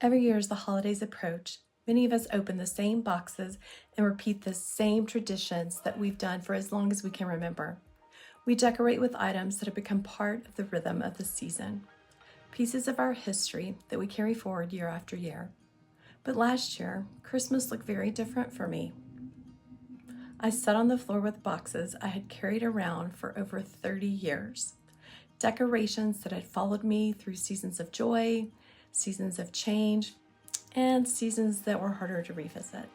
Every year as the holidays approach, many of us open the same boxes and repeat the same traditions that we've done for as long as we can remember. We decorate with items that have become part of the rhythm of the season, pieces of our history that we carry forward year after year. But last year, Christmas looked very different for me. I sat on the floor with boxes I had carried around for over 30 years, decorations that had followed me through seasons of joy, seasons of change, and seasons that were harder to revisit.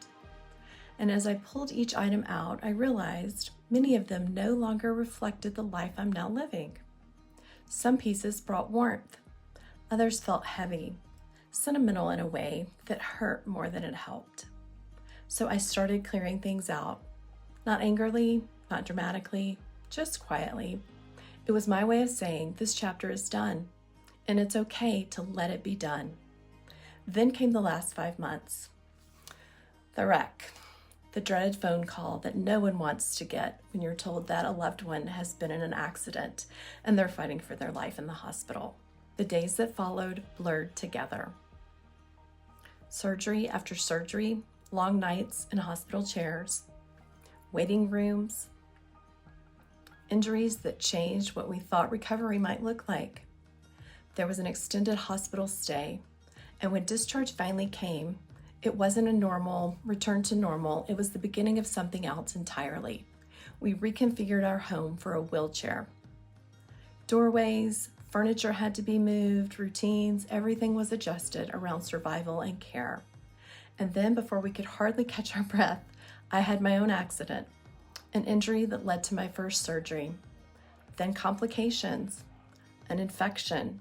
And as I pulled each item out, I realized many of them no longer reflected the life I'm now living. Some pieces brought warmth, others felt heavy, sentimental in a way that hurt more than it helped. So I started clearing things out, not angrily, not dramatically, just quietly. It was my way of saying this chapter is done, and it's okay to let it be done. Then came the last 5 months. The wreck, the dreaded phone call that no one wants to get when you're told that a loved one has been in an accident and they're fighting for their life in the hospital. The days that followed blurred together. Surgery after surgery, long nights in hospital chairs, waiting rooms, injuries that changed what we thought recovery might look like. There was an extended hospital stay, and when discharge finally came, it wasn't a normal return to normal. It was the beginning of something else entirely. We reconfigured our home for a wheelchair. Doorways, furniture had to be moved, routines, everything was adjusted around survival and care. And then before we could hardly catch our breath, I had my own accident, an injury that led to my first surgery, then complications, an infection,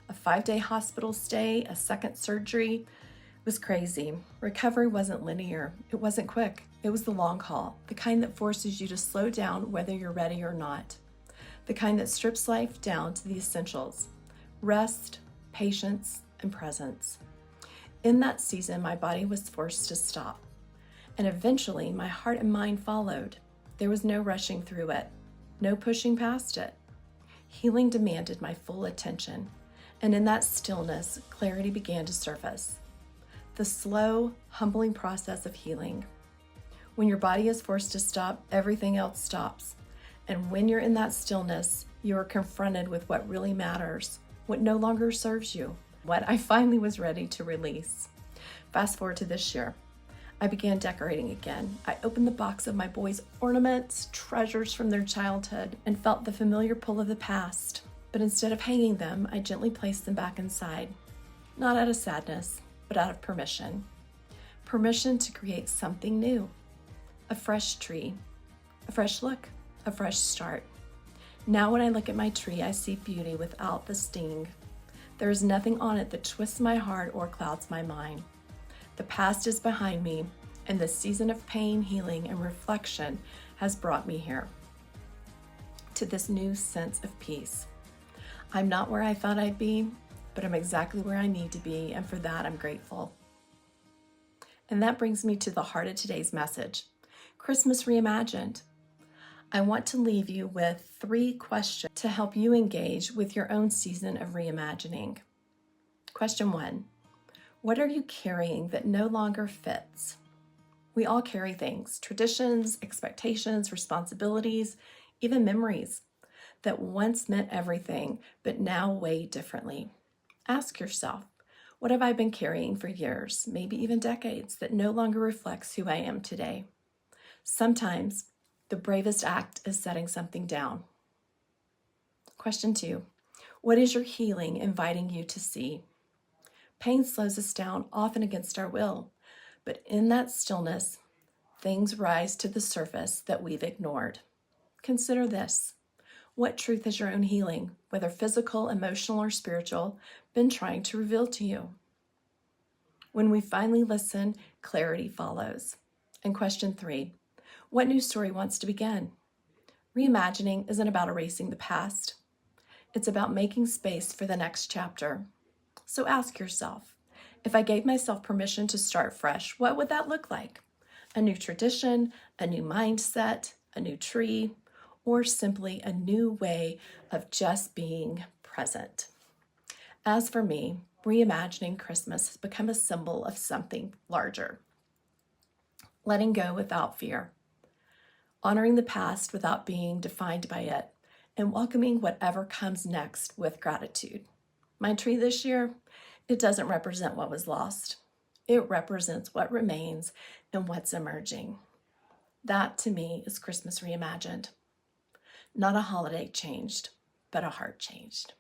a 5-day hospital stay, a second surgery. It was crazy. Recovery wasn't linear. It wasn't quick. It was the long haul, the kind that forces you to slow down whether you're ready or not, the kind that strips life down to the essentials: rest, patience, and presence. In that season, my body was forced to stop, and eventually my heart and mind followed. There was no rushing through it, no pushing past it. Healing demanded my full attention, and in that stillness, clarity began to surface. The slow, humbling process of healing. When your body is forced to stop, everything else stops. And when you're in that stillness, you are confronted with what really matters, what no longer serves you, what I finally was ready to release. Fast forward to this year. I began decorating again. I opened the box of my boys' ornaments, treasures from their childhood, and felt the familiar pull of the past. But instead of hanging them, I gently placed them back inside. Not out of sadness, but out of permission. Permission to create something new. A fresh tree, a fresh look, a fresh start. Now when I look at my tree, I see beauty without the sting. There is nothing on it that twists my heart or clouds my mind. The past is behind me, and the season of pain, healing, and reflection has brought me here, to this new sense of peace. I'm not where I thought I'd be, but I'm exactly where I need to be, and for that I'm grateful. And that brings me to the heart of today's message, Christmas Reimagined. I want to leave you with 3 questions to help you engage with your own season of reimagining. Question 1. What are you carrying that no longer fits? We all carry things, traditions, expectations, responsibilities, even memories that once meant everything, but now weigh differently. Ask yourself, what have I been carrying for years, maybe even decades, that no longer reflects who I am today? Sometimes the bravest act is setting something down. Question 2, what is your healing inviting you to see? Pain slows us down, often against our will, but in that stillness, things rise to the surface that we've ignored. Consider this. What truth has your own healing, whether physical, emotional, or spiritual, been trying to reveal to you? When we finally listen, clarity follows. And question 3, what new story wants to begin? Reimagining isn't about erasing the past. It's about making space for the next chapter. So ask yourself, if I gave myself permission to start fresh, what would that look like? A new tradition, a new mindset, a new tree, or simply a new way of just being present? As for me, reimagining Christmas has become a symbol of something larger. Letting go without fear, honoring the past without being defined by it, and welcoming whatever comes next with gratitude. My tree this year, it doesn't represent what was lost. It represents what remains and what's emerging. That, to me, is Christmas reimagined. Not a holiday changed, but a heart changed.